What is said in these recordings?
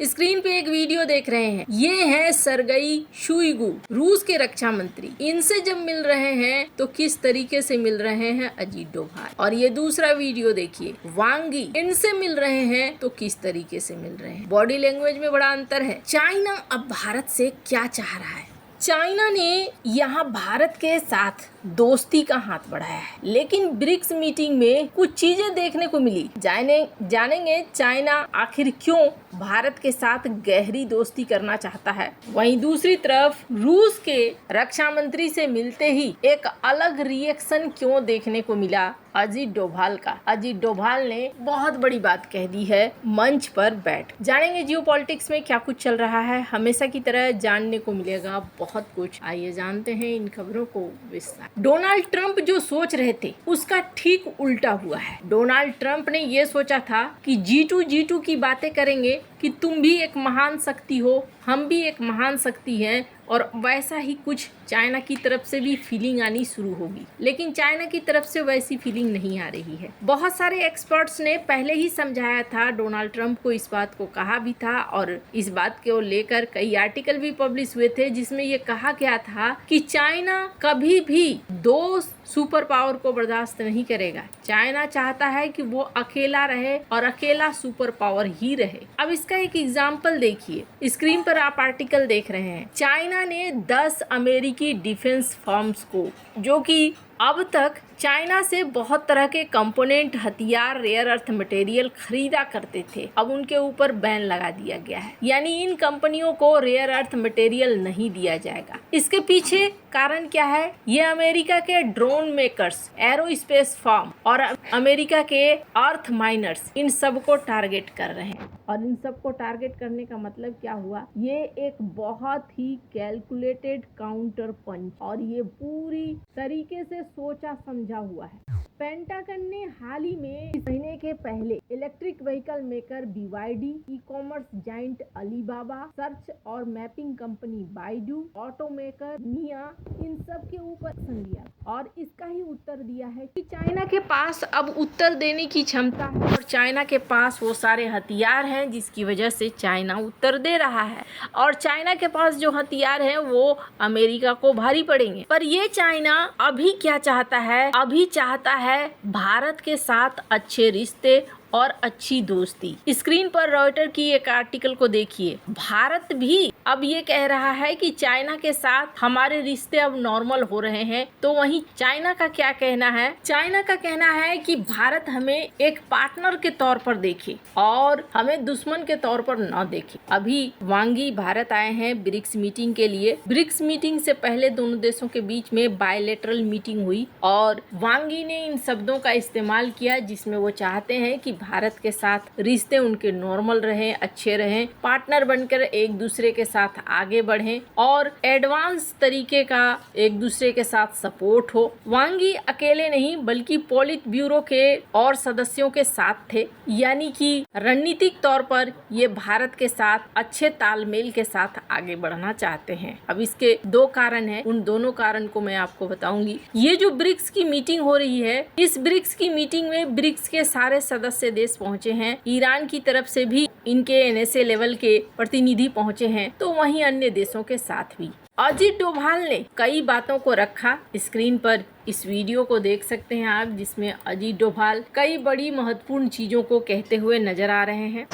Screen पे एक video देख रहे हैं। ये है सरगई शुइगु, रूस के रक्षा मंत्री। इनसे जब मिल रहे हैं तो किस तरीके से मिल रहे हैं अजीत डोभाल। और ये दूसरा वीडियो देखिए, वांग यी इनसे मिल रहे हैं तो किस तरीके से मिल रहे हैं। बॉडी लैंग्वेज में बड़ा अंतर है। चाइना अब भारत से क्या चाह रहा है? चाइना ने यहाँ भारत के साथ दोस्ती का हाथ बढ़ाया है, लेकिन ब्रिक्स मीटिंग में कुछ चीजें देखने को मिली। जानेंगे चाइना आखिर क्यों भारत के साथ गहरी दोस्ती करना चाहता है। वहीं दूसरी तरफ रूस के रक्षा मंत्री से मिलते ही एक अलग रिएक्शन क्यों देखने को मिला अजीत डोभाल का। अजीत डोभाल ने बहुत बड़ी बात कह दी है मंच पर बैठ। जानेंगे जियोपॉलिटिक्स में क्या कुछ चल रहा है। हमेशा की तरह जानने को मिलेगा बहुत कुछ। आइए जानते हैं इन खबरों को विस्तार। डोनाल्ड ट्रंप जो सोच रहे थे उसका ठीक उल्टा हुआ है। डोनाल्ड ट्रंप ने ये सोचा था कि G2 की बातें करेंगे कि तुम भी एक महान शक्ति हो, हम भी एक महान शक्ति हैं, और वैसा ही कुछ चाइना की तरफ से भी फीलिंग आनी शुरू होगी। लेकिन चाइना की तरफ से वैसी फीलिंग नहीं आ रही है। बहुत सारे एक्सपर्ट्स ने पहले ही समझाया था, डोनाल्ड ट्रंप को इस बात को कहा भी था, और इस बात को लेकर कई आर्टिकल भी पब्लिश हुए थे जिसमें ये कहा गया था कि चाइना कभी भी दो सुपर पावर को बर्दाश्त नहीं करेगा। चाइना चाहता है कि वो अकेला रहे और अकेला सुपर पावर ही रहे। अब इसका एक एग्जाम्पल देखिए, स्क्रीन पर आप आर्टिकल देख रहे हैं। चाइना ने 10 अमेरिकी डिफेंस फर्म्स को, जो कि अब तक चाइना से बहुत तरह के कंपोनेंट, हथियार, रेयर अर्थ मटेरियल खरीदा करते थे, अब उनके ऊपर बैन लगा दिया गया है। यानी इन कंपनियों को रेयर अर्थ मटेरियल नहीं दिया जाएगा। इसके पीछे कारण क्या है? ये अमेरिका के ड्रोन मेकर्स, एरोस्पेस फर्म और अमेरिका के अर्थ माइनर्स, इन सब को टारगेट कर रहे हैं। और इन सब को टारगेट करने का मतलब क्या हुआ? ये एक बहुत ही कैलकुलेटेड काउंटर पंच, और ये पूरी तरीके से सोचा समझा हुआ है। पेंटागन ने हाल ही में इस महीने के पहले electric vehicle maker BYD, e commerce giant Alibaba, search और mapping company Baidu, auto maker Nio, इन सब के ऊपर एक्शन लिया और इसका ही उत्तर दिया है कि चाइना के पास अब उत्तर देने की क्षमता है, और चाइना के पास वो सारे हथियार हैं जिसकी वजह से चाइना उत्तर दे रहा है। और चाइना के पास जो हथियार हैं वो अमेरिका को भारी पड़ेंगे। पर ये चाइना अभी क्या चाहता है? अभी चाहता है भारत के साथ अच्छे रिश्ते और अच्छी दोस्ती। स्क्रीन पर रॉयटर की एक आर्टिकल को देखिए। भारत भी अब ये कह रहा है कि चाइना के साथ हमारे रिश्ते अब नॉर्मल हो रहे हैं। तो वहीं चाइना का क्या कहना है? चाइना का कहना है कि भारत हमें एक पार्टनर के तौर पर देखे और हमें दुश्मन के तौर पर न देखे। अभी वांग यी भारत आए हैं ब्रिक्स मीटिंग के लिए। ब्रिक्स मीटिंग से पहले दोनों देशों के बीच में बायलैटरल मीटिंग हुई, और वांग यी ने इन शब्दों का इस्तेमाल किया जिसमें वो चाहते हैं कि भारत के साथ रिश्ते उनके नॉर्मल रहें, अच्छे रहें, पार्टनर बनकर एक दूसरे के साथ आगे बढ़ें और एडवांस तरीके का एक दूसरे के साथ सपोर्ट हो। वांग यी अकेले नहीं बल्कि पॉलिट ब्यूरो के और सदस्यों के साथ थे, यानी कि रणनीतिक तौर पर ये भारत के साथ अच्छे तालमेल के साथ आगे बढ़ना चाहते हैं। अब इसके 2 कारण हैं, उन दोनों कारण को मैं आपको बताऊंगी। ये जो ब्रिक्स की मीटिंग हो रही है, इस ब्रिक्स की मीटिंग में ब्रिक्स के सारे सदस्य देश पहुंचे हैं। ईरान की तरफ से भी इनके NSA लेवल के प्रतिनिधि पहुंचे हैं, तो वहीं अन्य देशों के साथ भी। अजीत डोभाल ने कई बातों को रखा। स्क्रीन पर इस वीडियो को देख सकते हैं आप, जिसमें अजीत डोभाल कई बड़ी महत्वपूर्ण चीजों को कहते हुए नजर आ रहे हैं।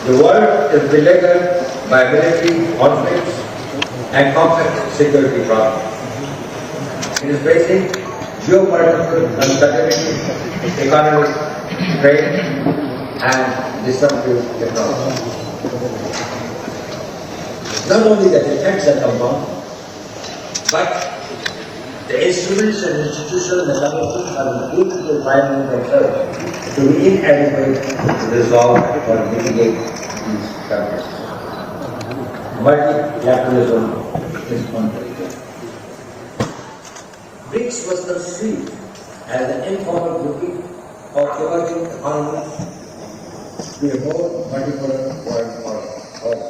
The world is beleaguered by military conflicts and complex security problems. It is facing geopolitical uncertainty, economic strain, and disruptive technology. Not only the effects are compound, but the instruments and institutional mechanisms are beginning to find themselves to be inadequate to resolve or mitigate these challenges. Multilateralism is unbreakable. BRICS was conceived as an informal grouping of emerging economies to a more multipolar world order.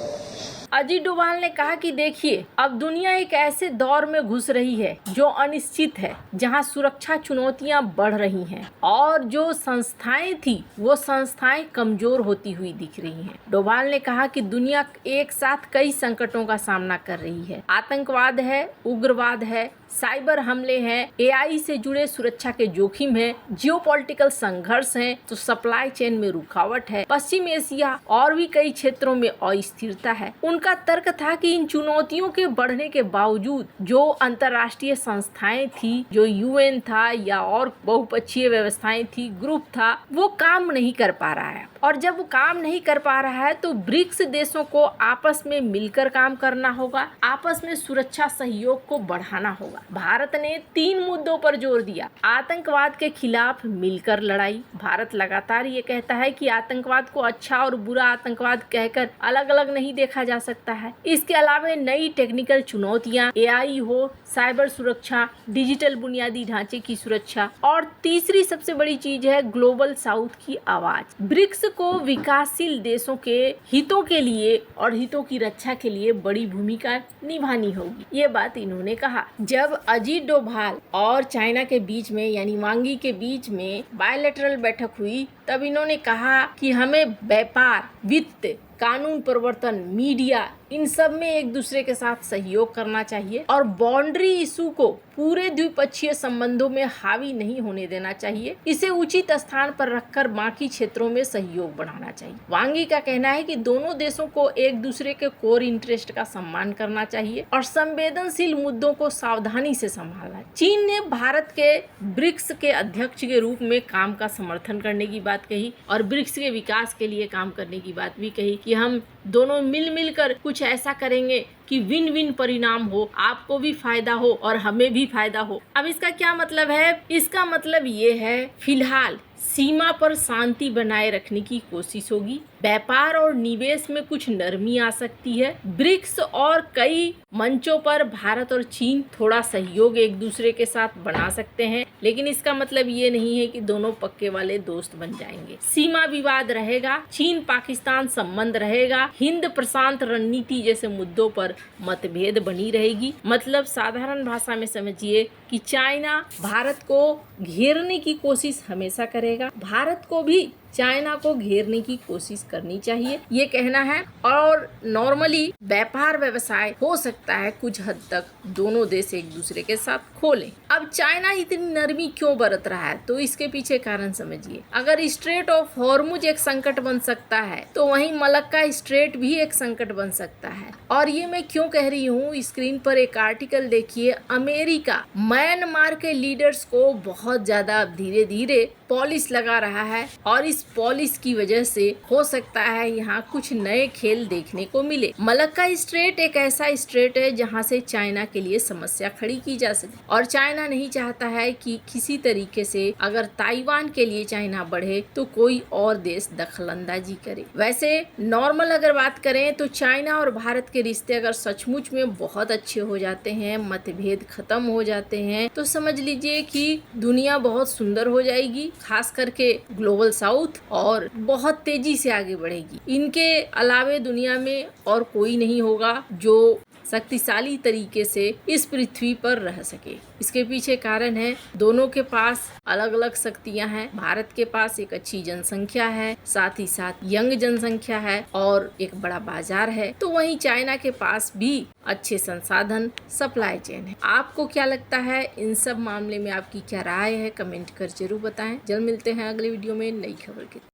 Ajit Doval ने कहा कि देखिए, अब दुनिया एक ऐसे दौर में घुस रही है जो अनिश्चित है, जहां सुरक्षा चुनौतियां बढ़ रही हैं और जो संस्थाएं थी वो संस्थाएं कमजोर होती हुई दिख रही हैं। डोभाल ने कहा कि दुनिया एक साथ कई संकटों का सामना कर रही है। आतंकवाद है, उग्रवाद है, साइबर हमले हैं, एआई से जुड़े सुरक्षा के जोखिम हैं, जियोपॉलिटिकल संघर्ष हैं, तो सप्लाई चेन में रुकावट है, पश्चिम एशिया और भी कई क्षेत्रों में अस्थिरता है। उनका तर्क था कि इन चुनौतियों के बढ़ने के बावजूद जो अंतर्राष्ट्रीय संस्थाएं थी, जो यूएन था या और बहुपक्षीय व्यवस्थाएं थी, ग्रुप था, वो काम नहीं कर पा रहा है। और जब वो काम नहीं कर पा रहा है तो ब्रिक्स देशों को आपस में मिलकर काम करना होगा, आपस में सुरक्षा सहयोग को बढ़ाना होगा। भारत ने 3 मुद्दों पर जोर दिया। आतंकवाद के खिलाफ मिलकर लड़ाई। भारत लगातार ये कहता है कि आतंकवाद को अच्छा और बुरा आतंकवाद कहकर अलग अलग नहीं देखा जा सकता है। इसके अलावा नई टेक्निकल चुनौतियां, एआई हो, साइबर सुरक्षा, डिजिटल बुनियादी ढांचे की सुरक्षा, और तीसरी सबसे बड़ी चीज है ग्लोबल साउथ की आवाज। ब्रिक्स को विकासशील देशों के हितों के लिए और हितों की रक्षा के लिए बड़ी भूमिका निभानी होगी, ये बात इन्होंने कहा। जब अजीत डोभाल और चाइना के बीच में यानी वांगी के बीच में बायलैटरल बैठक हुई, तब इन्होंने कहा कि हमें व्यापार, वित्त, कानून प्रवर्तन, मीडिया, इन सब में एक दूसरे के साथ सहयोग करना चाहिए और बाउंड्री इशू को पूरे द्विपक्षीय संबंधों में हावी नहीं होने देना चाहिए। इसे उचित स्थान पर रखकर बाकी क्षेत्रों में सहयोग बढ़ाना चाहिए। वांगी का कहना है कि दोनों देशों को एक दूसरे के कोर इंटरेस्ट का सम्मान करना चाहिए और संवेदनशील मुद्दों को सावधानी से संभालना। चीन ने भारत के ब्रिक्स के अध्यक्ष के रूप में काम का समर्थन करने की बात कही और ब्रिक्स के विकास के लिए काम करने की बात भी कही कि हम दोनों मिल कर कुछ ऐसा करेंगे कि विन विन परिणाम हो, आपको भी फायदा हो और हमें भी फायदा हो। अब इसका क्या मतलब है? इसका मतलब ये है, फिलहाल सीमा पर शांति बनाए रखने की कोशिश होगी, व्यापार और निवेश में कुछ नरमी आ सकती है। ब्रिक्स और कई मंचों पर भारत और चीन थोड़ा सहयोग एक दूसरे के साथ बना सकते हैं, लेकिन इसका मतलब ये नहीं है कि दोनों पक्के वाले दोस्त बन जाएंगे। सीमा विवाद रहेगा, चीन पाकिस्तान संबंध रहेगा, हिंद प्रशांत रणनीति जैसे मुद्दों पर मतभेद बनी रहेगी। मतलब साधारण भाषा में समझिए कि चाइना भारत को घेरने की कोशिश हमेशा करेगा, भारत को भी चाइना को घेरने की कोशिश करनी चाहिए, ये कहना है। और नॉर्मली व्यापार व्यवसाय हो सकता है कुछ हद तक दोनों देश एक दूसरे के साथ खोलें। अब चाइना इतनी नरमी क्यों बरत रहा है, तो इसके पीछे कारण समझिए। अगर स्ट्रेट ऑफ हॉर्मुज एक संकट बन सकता है तो वहीं मलक्का स्ट्रेट भी एक संकट बन सकता है। और ये मैं क्यों कह रही हूँ, स्क्रीन पर एक आर्टिकल देखिए। अमेरिका म्यांमार के लीडर्स को बहुत ज्यादा धीरे धीरे पॉलिश लगा रहा है और इस पॉलिश की वजह से हो सकता है यहाँ कुछ नए खेल देखने को मिले। मलक्का स्ट्रेट एक ऐसा स्ट्रेट है जहाँ से चाइना के लिए समस्या खड़ी की जा सके और चाइना नहीं चाहता है कि किसी तरीके से अगर ताइवान के लिए चाइना बढ़े तो कोई और देश दखलंदाजी करे। वैसे नॉर्मल अगर बात करें तो चाइना और भारत के रिश्ते अगर सचमुच में बहुत अच्छे हो जाते हैं, मतभेद खत्म हो जाते हैं, तो समझ लीजिए कि दुनिया बहुत सुंदर हो जाएगी, खास करके ग्लोबल साउथ, और बहुत तेजी से आगे बढ़ेगी। इनके अलावे दुनिया में और कोई नहीं होगा जो शक्तिशाली तरीके से इस पृथ्वी पर रह सके। इसके पीछे कारण है दोनों के पास अलग अलग शक्तियां हैं। भारत के पास एक अच्छी जनसंख्या है, साथ ही साथ यंग जनसंख्या है और एक बड़ा बाजार है, तो वहीं चाइना के पास भी अच्छे संसाधन, सप्लाई चेन है। आपको क्या लगता है इन सब मामले में, आपकी क्या राय है, कमेंट कर जरूर बताएं। जल्द मिलते हैं अगले वीडियो में नई खबर के।